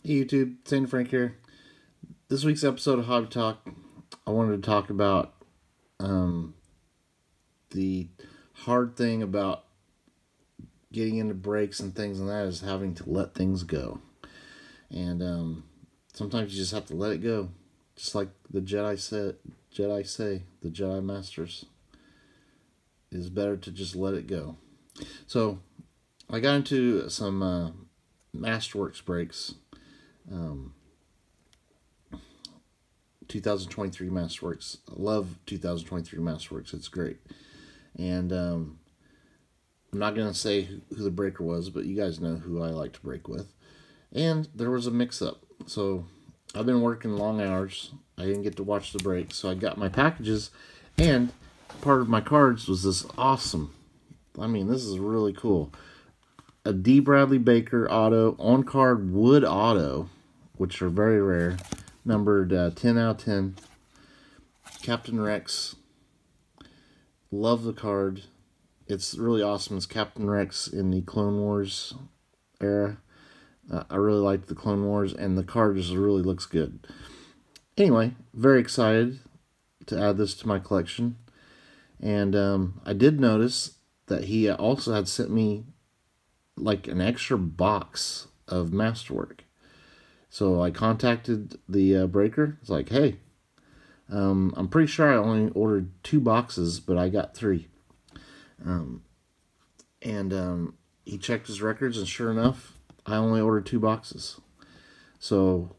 Hey YouTube, Saint Frank here. This week's episode of Hobby Talk, I wanted to talk about the hard thing about getting into breaks and things, and that is having to let things go. And sometimes you just have to let it go, just like the Jedi say, the Jedi Masters. It is better to just let it go. So I got into some Masterworks breaks. 2023 Masterworks. I love 2023 Masterworks. It's great. And I'm not going to say who the breaker was, but you guys know who I like to break with. And there was a mix-up. So I've been working long hours. I didn't get to watch the break. So I got my packages, and part of my cards was this awesome. I mean, this is really cool. A D. Bradley Baker auto, on-card wood auto, which are very rare, numbered 10 out of 10. Captain Rex. Love the card. It's really awesome. It's Captain Rex in the Clone Wars era. I really like the Clone Wars, and the card just really looks good. Anyway, very excited to add this to my collection. And I did notice that he also had sent me like an extra box of Masterwork. So I contacted the breaker. It's like, hey, I'm pretty sure I only ordered 2 boxes, but I got 3. He checked his records, and sure enough, I only ordered 2 boxes. So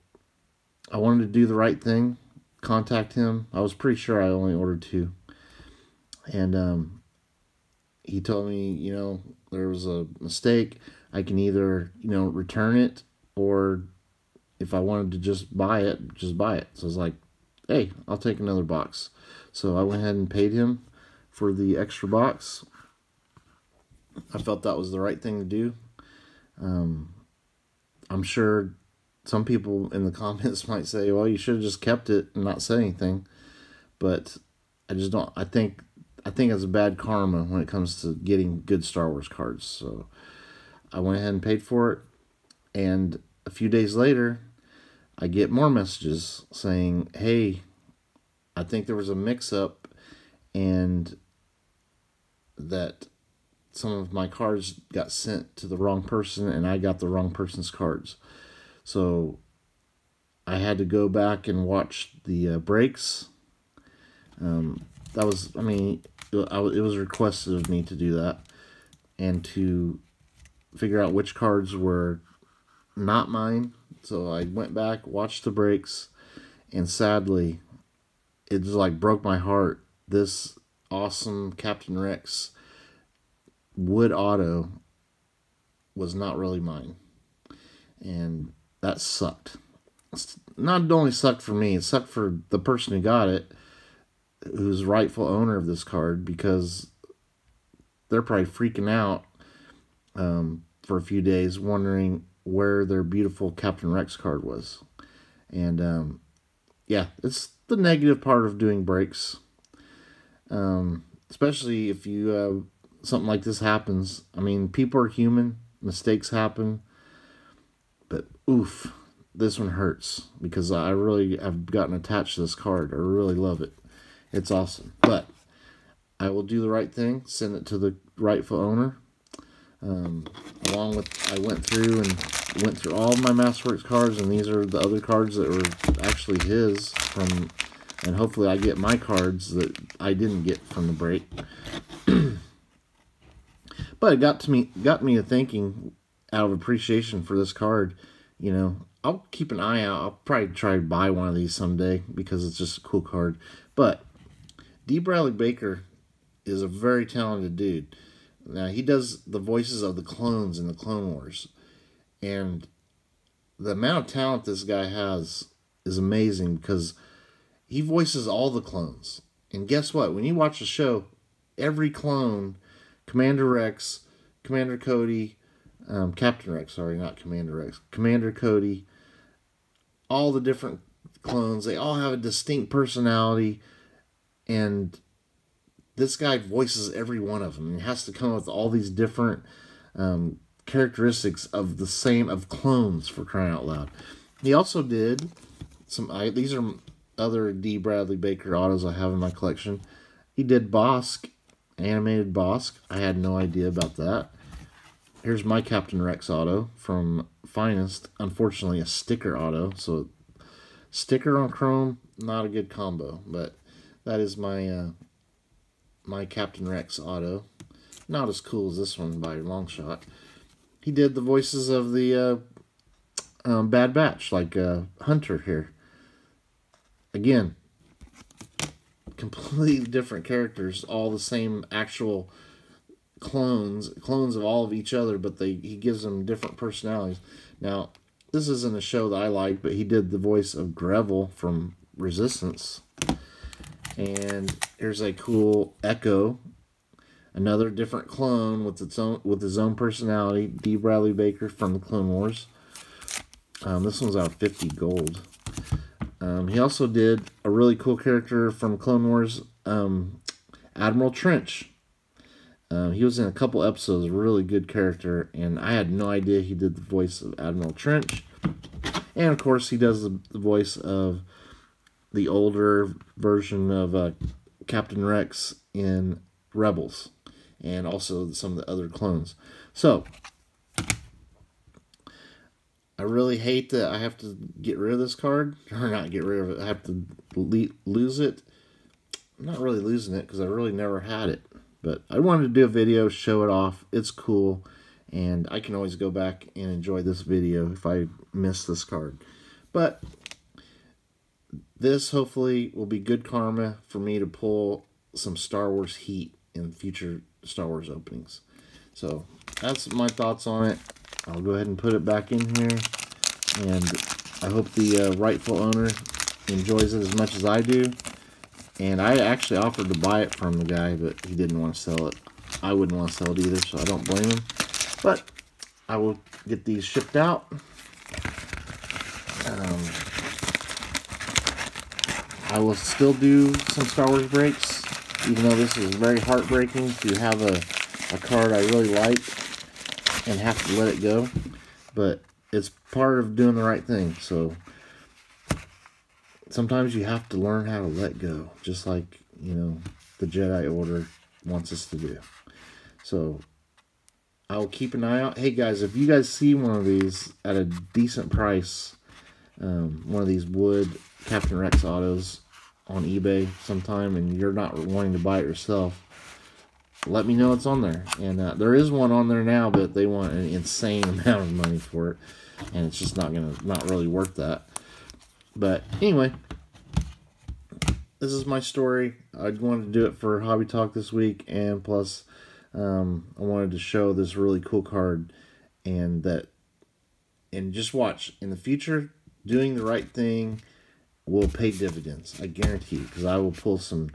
I wanted to do the right thing, contact him. I was pretty sure I only ordered 2. And he told me, there was a mistake. I can either, return it, or if I wanted to just buy it, just buy it. So I was like, hey, I'll take another box. So I went ahead and paid him for the extra box. I felt that was the right thing to do. I'm sure some people in the comments might say, well, you should have just kept it and not said anything. But I just don't. I think it's a bad karma when it comes to getting good Star Wars cards. So I went ahead and paid for it. And a few days later, I get more messages saying, hey, I think there was a mix-up and that some of my cards got sent to the wrong person and I got the wrong person's cards. So I had to go back and watch the breaks. It was requested of me to do that and to figure out which cards were not mine. So I went back, watched the breaks, and sadly, it just like broke my heart. This awesome Captain Rex wood auto was not really mine. And that sucked. It's not only sucked for me, it sucked for the person who got it, who's rightful owner of this card, because they're probably freaking out for a few days, wondering where their beautiful Captain Rex card was. And yeah, it's the negative part of doing breaks, especially if you something like this happens. I mean, people are human, mistakes happen, but oof, this one hurts because I really have gotten attached to this card. I really love it. It's awesome. But I will do the right thing, send it to the rightful owner. Along with, I went through all of my Masterworks cards, and these are the other cards that were actually his from, and hopefully I get my cards that I didn't get from the break. But it got me to thinking, out of appreciation for this card, I'll keep an eye out. I'll probably try to buy one of these someday because it's just a cool card. But D. Bradley Baker is a very talented dude. Now, he does the voices of the clones in the Clone Wars. And the amount of talent this guy has is amazing because he voices all the clones. And guess what? When you watch the show, every clone, Commander Rex, Commander Cody, Captain Rex, sorry, not Commander Rex, Commander Cody, all the different clones, they all have a distinct personality, and this guy voices every one of them. He has to come up with all these different characteristics of the same, of clones, for crying out loud. He also did some, these are other D. Bradley Baker autos I have in my collection. He did Bosk, animated Bosk. I had no idea about that. Here's my Captain Rex auto from Finest. Unfortunately, a sticker auto. So, sticker on chrome, not a good combo. But that is my my Captain Rex auto. Not as cool as this one by a long shot. He did the voices of the Bad Batch, like Hunter here. Again, completely different characters, all the same actual clones of all of each other, but he gives them different personalities. Now, this isn't a show that I like, but he did the voice of Greville from Resistance. And here's a cool Echo, another different clone with his own personality. D. Bradley Baker from the Clone Wars. This one's out of 50 gold. He also did a really cool character from Clone Wars, Admiral Trench. He was in a couple episodes, a really good character, and I had no idea he did the voice of Admiral Trench. And of course, he does the voice of the older version of Captain Rex in Rebels, and also some of the other clones. So, I really hate that I have to get rid of this card, or not get rid of it, I have to lose it. I'm not really losing it, because I really never had it. But I wanted to do a video, show it off. It's cool. And I can always go back and enjoy this video if I miss this card. But this hopefully will be good karma for me to pull some Star Wars heat in future Star Wars openings. So that's my thoughts on it. I'll go ahead and put it back in here. And I hope the rightful owner enjoys it as much as I do. And I actually offered to buy it from the guy, but he didn't want to sell it. I wouldn't want to sell it either, so I don't blame him. But I will get these shipped out. I will still do some Star Wars breaks, even though this is very heartbreaking to have a card I really like and have to let it go. But it's part of doing the right thing, so sometimes you have to learn how to let go, just like, you know, the Jedi Order wants us to do. So I will keep an eye out. Hey guys, if you guys see one of these at a decent price, one of these wood Captain Rex autos on eBay sometime, and you're not wanting to buy it yourself, let me know it's on there. And there is one on there now, but they want an insane amount of money for it, and it's just not really worth that. But anyway, this is my story. I wanted to do it for Hobby Talk this week, and plus I wanted to show this really cool card, and just watch. In the future, doing the right thing will pay dividends. I guarantee you, because I will pull some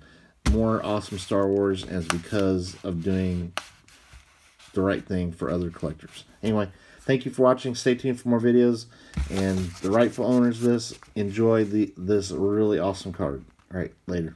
more awesome Star Wars, and it's because of doing the right thing for other collectors. Anyway, thank you for watching. Stay tuned for more videos. And the rightful owners of this, enjoy this really awesome card. All right, later.